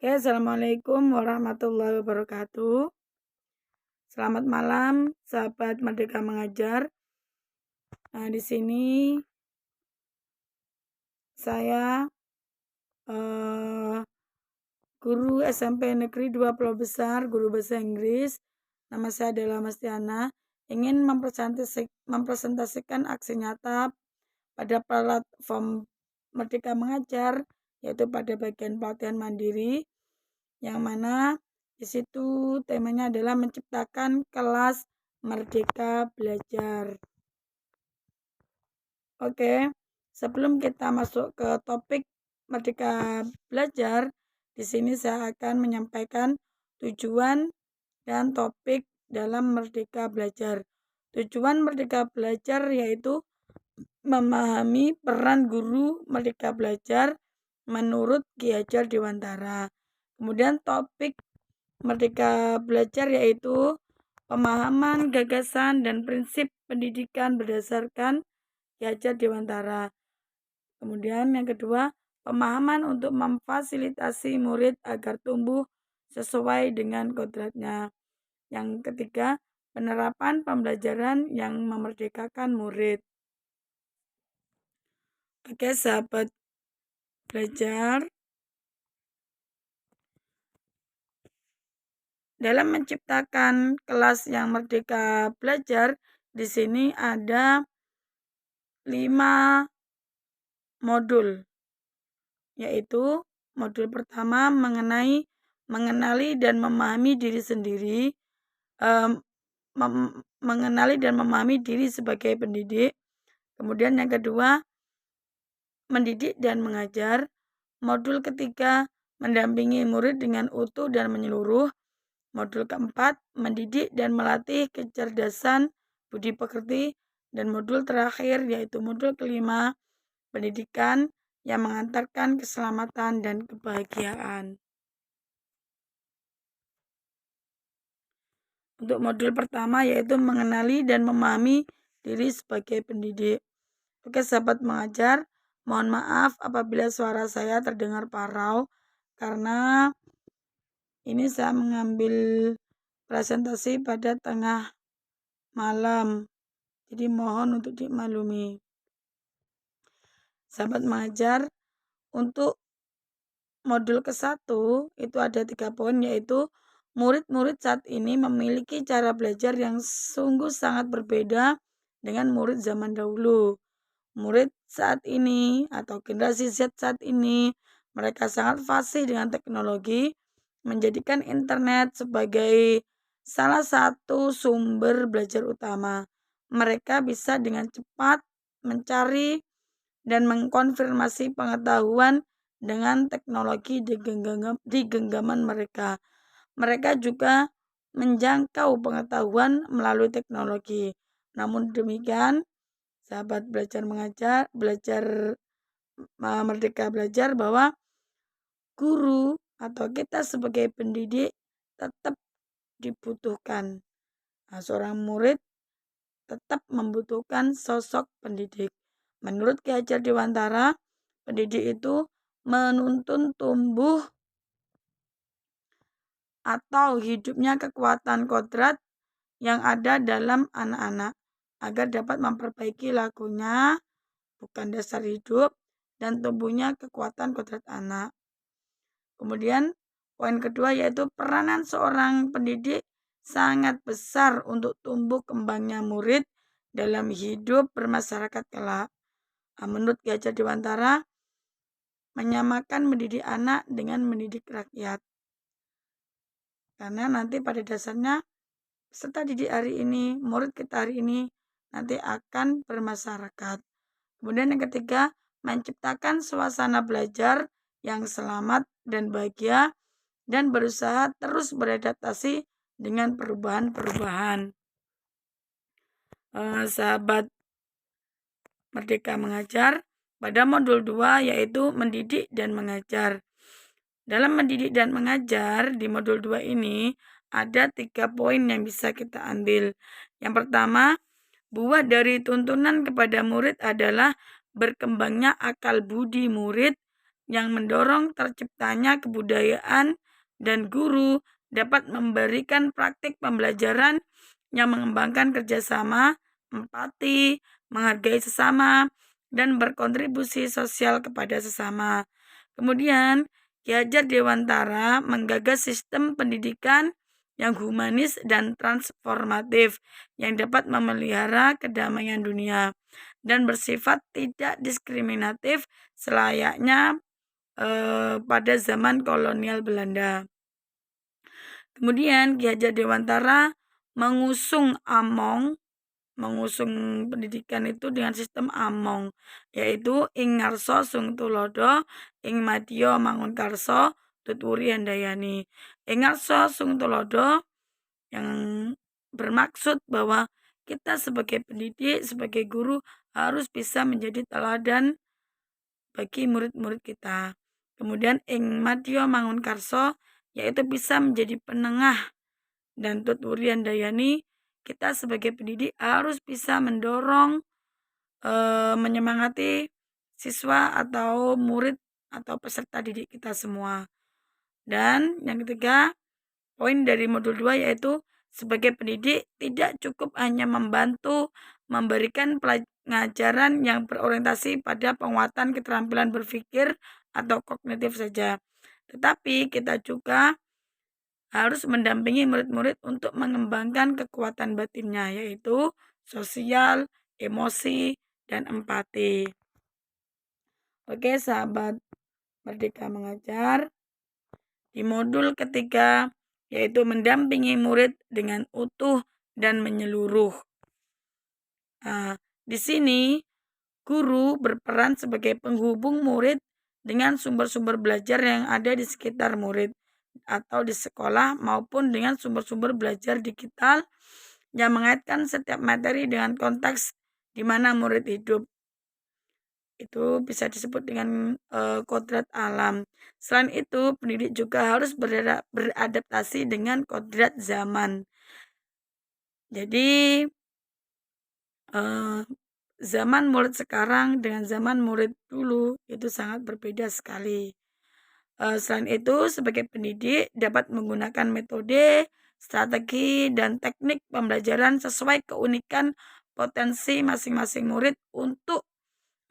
Oke, assalamualaikum warahmatullahi wabarakatuh. Selamat malam, sahabat Merdeka Mengajar. Nah, di sini saya guru SMP Negeri 2 Pulau Besar, guru bahasa Inggris. Nama saya adalah Mastiana. Ingin mempresentasikan aksi nyata pada platform Merdeka Mengajar, yaitu pada bagian pelatihan mandiri, yang mana di situ temanya adalah menciptakan kelas Merdeka Belajar. Oke, sebelum kita masuk ke topik Merdeka Belajar, di sini saya akan menyampaikan tujuan dan topik dalam Merdeka Belajar. Tujuan Merdeka Belajar yaitu memahami peran guru Merdeka Belajar menurut Ki Hajar Dewantara. Kemudian topik Merdeka Belajar yaitu pemahaman, gagasan, dan prinsip pendidikan berdasarkan Ki Hajar Dewantara. Kemudian yang kedua, pemahaman untuk memfasilitasi murid agar tumbuh sesuai dengan kodratnya. Yang ketiga, penerapan pembelajaran yang memerdekakan murid. Oke, sahabat belajar. Dalam menciptakan kelas yang merdeka belajar, di sini ada 5 modul, yaitu modul pertama mengenali dan memahami diri sendiri, mengenali dan memahami diri sebagai pendidik. Kemudian yang kedua, mendidik dan mengajar. Modul ketiga, mendampingi murid dengan utuh dan menyeluruh. Modul keempat, mendidik dan melatih kecerdasan budi pekerti. Dan modul terakhir yaitu modul kelima, pendidikan yang mengantarkan keselamatan dan kebahagiaan. Untuk modul pertama yaitu mengenali dan memahami diri sebagai pendidik. Oke, sahabat mengajar, mohon maaf apabila suara saya terdengar parau karena ini saya mengambil presentasi pada tengah malam. Jadi mohon untuk dimaklumi. Sahabat mengajar, untuk modul ke-1 itu ada 3 poin, yaitu murid-murid saat ini memiliki cara belajar yang sungguh sangat berbeda dengan murid zaman dahulu. Murid saat ini atau generasi Z saat ini, mereka sangat fasih dengan teknologi, menjadikan internet sebagai salah satu sumber belajar utama. Mereka bisa dengan cepat mencari dan mengkonfirmasi pengetahuan dengan teknologi di genggaman mereka. Mereka juga menjangkau pengetahuan melalui teknologi. Namun demikian, sahabat Merdeka Belajar, bahwa guru atau kita sebagai pendidik tetap dibutuhkan. Nah, seorang murid tetap membutuhkan sosok pendidik. Menurut Ki Hajar Dewantara, pendidik itu menuntun tumbuh atau hidupnya kekuatan kodrat yang ada dalam anak-anak agar dapat memperbaiki lakunya, bukan dasar hidup, dan tumbuhnya kekuatan kodrat anak. Kemudian poin kedua yaitu peranan seorang pendidik sangat besar untuk tumbuh kembangnya murid dalam hidup bermasyarakat kelak. Menurut Ki Hajar Dewantara, menyamakan mendidik anak dengan mendidik rakyat. Karena nanti pada dasarnya peserta didik hari ini, murid kita hari ini nanti akan bermasyarakat. Kemudian yang ketiga, menciptakan suasana belajar yang selamat dan bahagia dan berusaha terus beradaptasi dengan perubahan-perubahan. Sahabat Merdeka Mengajar, pada modul 2 yaitu mendidik dan mengajar. Dalam mendidik dan mengajar di modul 2 ini ada 3 poin yang bisa kita ambil. Yang pertama, buah dari tuntunan kepada murid adalah berkembangnya akal budi murid yang mendorong terciptanya kebudayaan, dan guru dapat memberikan praktik pembelajaran yang mengembangkan kerjasama, empati, menghargai sesama, dan berkontribusi sosial kepada sesama. Kemudian, Ki Hajar Dewantara menggagas sistem pendidikan yang humanis dan transformatif yang dapat memelihara kedamaian dunia dan bersifat tidak diskriminatif selayaknya pada zaman kolonial Belanda. Kemudian Ki Hajar Dewantara mengusung pendidikan itu dengan sistem among, yaitu ing ngarsa sung tulodo, ing madya mangunkarsa, tutwuri handayani. Ing ngarsa sung tulodo yang bermaksud bahwa kita sebagai pendidik, sebagai guru harus bisa menjadi teladan bagi murid-murid kita. Kemudian ing madya mangunkarsa, yaitu bisa menjadi penengah, dan tutwuri handayani, kita sebagai pendidik harus bisa mendorong, menyemangati siswa atau murid atau peserta didik kita semua. Dan yang ketiga, poin dari modul 2 yaitu sebagai pendidik tidak cukup hanya membantu memberikan pengajaran yang berorientasi pada penguatan keterampilan berpikir atau kognitif saja, tetapi kita juga harus mendampingi murid-murid untuk mengembangkan kekuatan batinnya, yaitu sosial, emosi, dan empati. Oke, sahabat Merdeka Mengajar, di modul ketiga yaitu mendampingi murid dengan utuh dan menyeluruh. Nah, di sini guru berperan sebagai penghubung murid dengan sumber-sumber belajar yang ada di sekitar murid atau di sekolah maupun dengan sumber-sumber belajar digital yang mengaitkan setiap materi dengan konteks di mana murid hidup. Itu bisa disebut dengan kodrat alam. Selain itu, pendidik juga harus beradaptasi dengan kodrat zaman. Jadi zaman murid sekarang dengan zaman murid dulu itu sangat berbeda sekali. Selain itu, sebagai pendidik dapat menggunakan metode, strategi, dan teknik pembelajaran sesuai keunikan potensi masing-masing murid untuk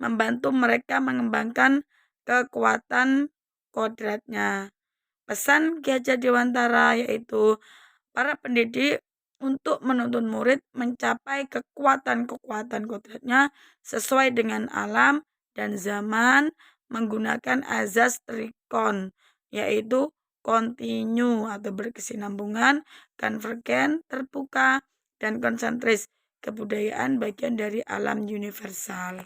membantu mereka mengembangkan kekuatan kodratnya. Pesan Ki Hajar Dewantara yaitu para pendidik untuk menuntun murid mencapai kekuatan-kekuatan kodratnya sesuai dengan alam dan zaman menggunakan azas trikon, yaitu kontinu atau berkesinambungan, konvergen, terbuka, dan konsentris. Kebudayaan bagian dari alam universal.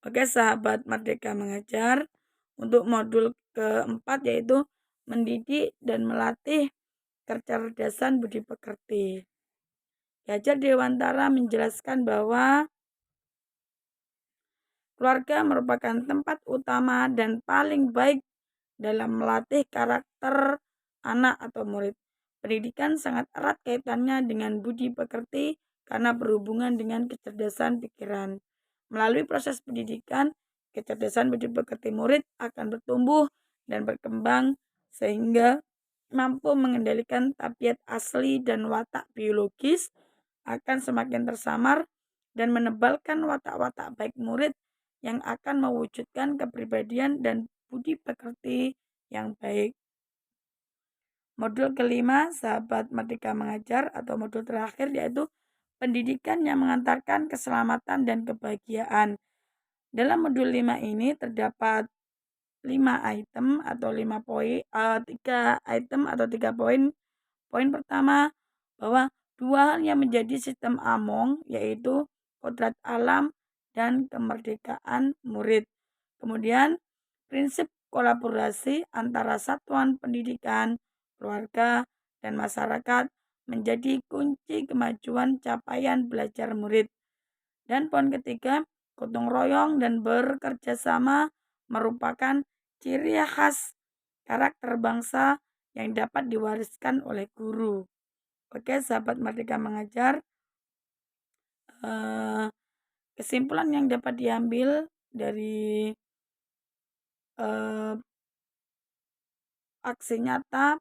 Oke, sahabat Merdeka Mengajar, untuk modul keempat yaitu mendidik dan melatih kecerdasan budi pekerti. Ki Hajar Dewantara menjelaskan bahwa keluarga merupakan tempat utama dan paling baik dalam melatih karakter anak atau murid. Pendidikan sangat erat kaitannya dengan budi pekerti karena berhubungan dengan kecerdasan pikiran. Melalui proses pendidikan, kecerdasan budi pekerti murid akan bertumbuh dan berkembang sehingga mampu mengendalikan tabiat asli dan watak biologis akan semakin tersamar dan menebalkan watak-watak baik murid yang akan mewujudkan kepribadian dan budi pekerti yang baik. Modul kelima, sahabat Merdeka Mengajar, atau modul terakhir yaitu pendidikan yang mengantarkan keselamatan dan kebahagiaan. Dalam modul 5 ini terdapat 5 item atau 5 poin, 3 item atau 3 poin. Poin pertama, bahwa dua hal yang menjadi sistem among yaitu kodrat alam dan kemerdekaan murid. Kemudian prinsip kolaborasi antara satuan pendidikan, keluarga, dan masyarakat menjadi kunci kemajuan capaian belajar murid. Dan poin ketiga, gotong royong dan bekerja sama merupakan ciri khas karakter bangsa yang dapat diwariskan oleh guru. Oke, sahabat Merdeka Mengajar, kesimpulan yang dapat diambil dari eee, aksi nyata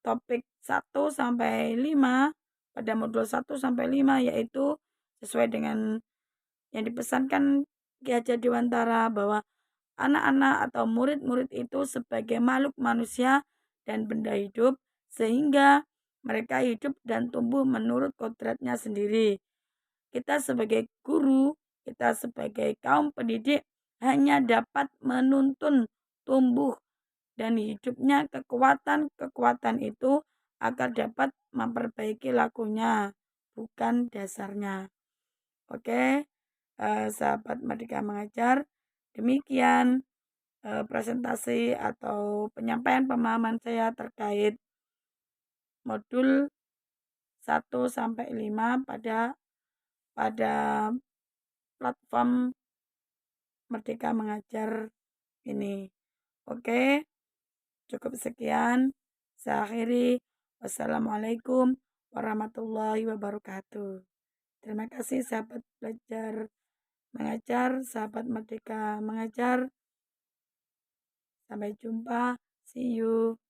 topik 1 sampai 5 pada modul 1 sampai 5, yaitu sesuai dengan yang dipesankan Ki Hajar Dewantara bahwa anak-anak atau murid-murid itu sebagai makhluk manusia dan benda hidup, sehingga mereka hidup dan tumbuh menurut kodratnya sendiri. Kita sebagai guru, kita sebagai kaum pendidik hanya dapat menuntun tumbuh dan hidupnya kekuatan-kekuatan itu agar dapat memperbaiki lakunya, bukan dasarnya. Oke, sahabat Merdeka Mengajar, demikian presentasi atau penyampaian pemahaman saya terkait modul 1 sampai 5 pada platform Merdeka Mengajar ini. Oke, cukup sekian. Saya akhiri. Wassalamualaikum warahmatullahi wabarakatuh. Terima kasih sahabat belajar mengajar, sahabat Merdeka Mengajar. Sampai jumpa. See you.